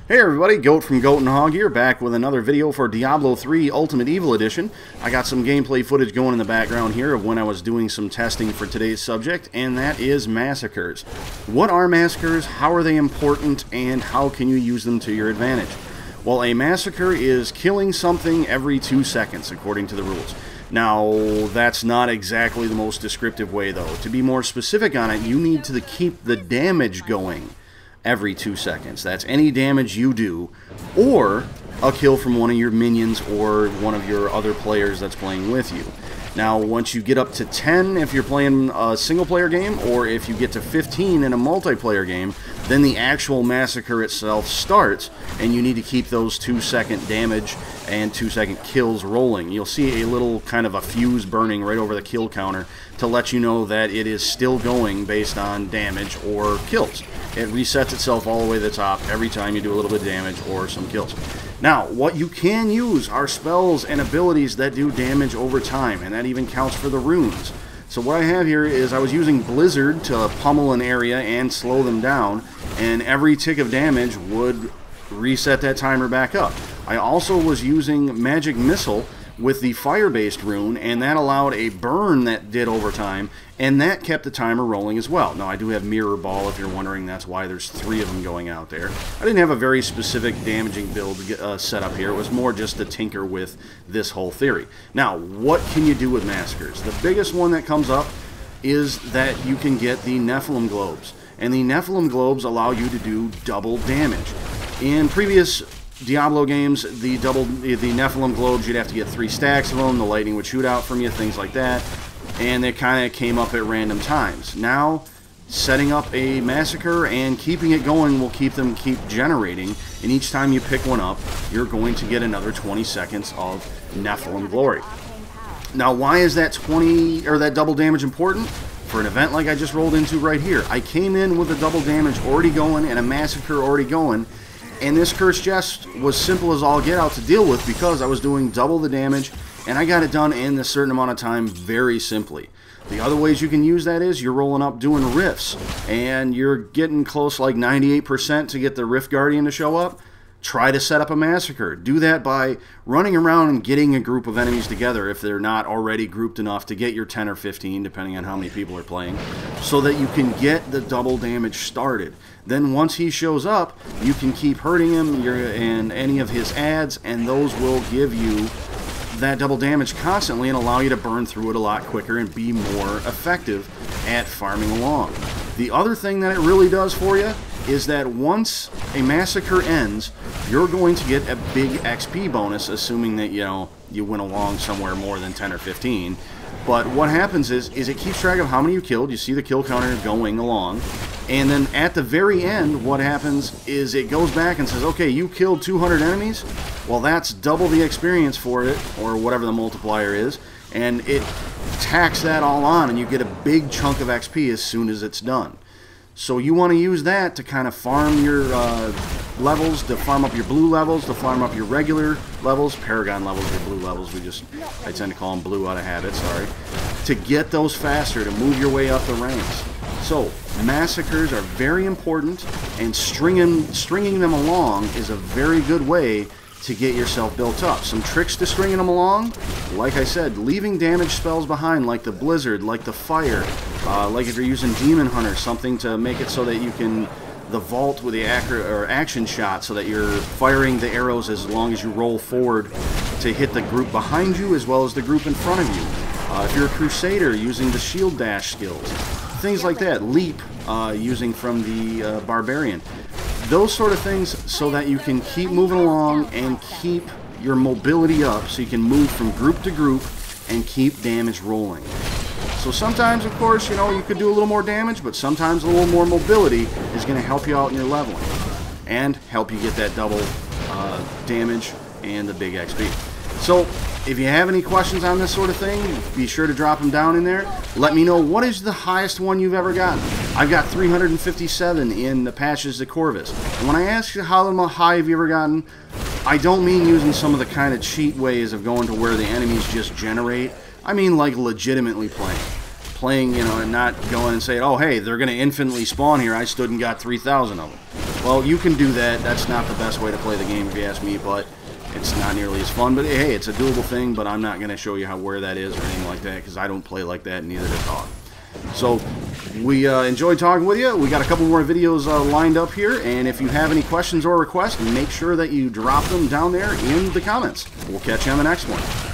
Hey everybody, Goat from Goat and Hog here, back with another video for Diablo 3 Ultimate Evil Edition. I got some gameplay footage going in the background here of when I was doing some testing for today's subject, and that is Massacres. What are Massacres, how are they important, and how can you use them to your advantage? Well, a Massacre is killing something every 2 seconds, according to the rules. Now, that's not exactly the most descriptive way, though. To be more specific on it, you need to keep the damage going every 2 seconds. That's any damage you do, or a kill from one of your minions or one of your other players that's playing with you. Now, once you get up to 10 if you're playing a single-player game, or if you get to 15 in a multiplayer game, then the actual Massacre itself starts, and you need to keep those 2-second damage and 2-second kills rolling. You'll see a little kind of a fuse burning right over the kill counter to let you know that it is still going based on damage or kills. It resets itself all the way to the top every time you do a little bit of damage or some kills. Now, what you can use are spells and abilities that do damage over time, and that even counts for the runes. So what I have here is I was using Blizzard to pummel an area and slow them down, and every tick of damage would reset that timer back up. I also was using Magic Missile with the fire-based rune, and that allowed a burn that did overtime, and that kept the timer rolling as well. Now, I do have Mirror Ball, if you're wondering. That's why there's 3 of them going out there. I didn't have a very specific damaging build set up here. It was more just to tinker with this whole theory. Now, what can you do with Massacres? The biggest one that comes up is that you can get the Nephilim Globes, and the Nephilim Globes allow you to do double damage. In previous Diablo games, the Nephilim Globes, you'd have to get 3 stacks of them, the lightning would shoot out from you, things like that, and they kind of came up at random times. Now, setting up a Massacre and keeping it going will keep them generating, and each time you pick one up, you're going to get another 20 seconds of Nephilim glory. Now, why is that that double damage important? For an event like I just rolled into right here, I came in with a double damage already going and a Massacre already going, and this Cursed Jest was simple as all get out to deal with because I was doing double the damage, and I got it done in a certain amount of time very simply. The other ways you can use that is you're rolling up doing rifts, and you're getting close like 98% to get the Rift Guardian to show up. Try to set up a Massacre. Do that by running around and getting a group of enemies together if they're not already grouped enough to get your 10 or 15, depending on how many people are playing, so that you can get the double damage started. Then once he shows up, you can keep hurting him and any of his adds, and those will give you that double damage constantly and allow you to burn through it a lot quicker and be more effective at farming along. The other thing that it really does for you is that once a Massacre ends, you're going to get a big XP bonus, assuming that, you know, you went along somewhere more than 10 or 15. But what happens is it keeps track of how many you killed. You see the kill counter going along. And then at the very end, what happens is it goes back and says, okay, you killed 200 enemies. Well, that's double the experience for it, or whatever the multiplier is. And it tacks that all on, and you get a big chunk of XP as soon as it's done. So you want to use that to kind of farm your levels, to farm up your blue levels, to farm up your regular levels. Paragon levels are blue levels. I tend to call them blue out of habit, sorry. To get those faster, to move your way up the ranks. So, Massacres are very important, and stringing them along is a very good way to get yourself built up. Some tricks to stringing them along, like I said, leaving damage spells behind, like the Blizzard, like the Fire, like if you're using Demon Hunter, something to make it so that you can the vault with the action shot, so that you're firing the arrows as long as you roll forward to hit the group behind you as well as the group in front of you. If you're a Crusader, using the shield dash skills, things like that. Leap, using from the Barbarian. Those sort of things, so that you can keep moving along and keep your mobility up, so you can move from group to group and keep damage rolling. So sometimes, of course, you know, you could do a little more damage, but sometimes a little more mobility is going to help you out in your leveling and help you get that double damage and the big XP. So if you have any questions on this sort of thing, be sure to drop them down in there. Let me know, what is the highest one you've ever gotten? I've got 357 in the Patches of Corvus. And when I ask you how high have you ever gotten, I don't mean using some of the kind of cheat ways of going to where the enemies just generate. I mean like legitimately playing, you know, and not going and saying, oh hey, they're going to infinitely spawn here, I stood and got 3,000 of them. Well, you can do that. That's not the best way to play the game, if you ask me, but it's not nearly as fun. But hey, it's a doable thing, but I'm not going to show you where that is or anything like that, because I don't play like that, and neither does Hog. So, we enjoyed talking with you. We got a couple more videos lined up here, and if you have any questions or requests, make sure that you drop them down there in the comments. We'll catch you on the next one.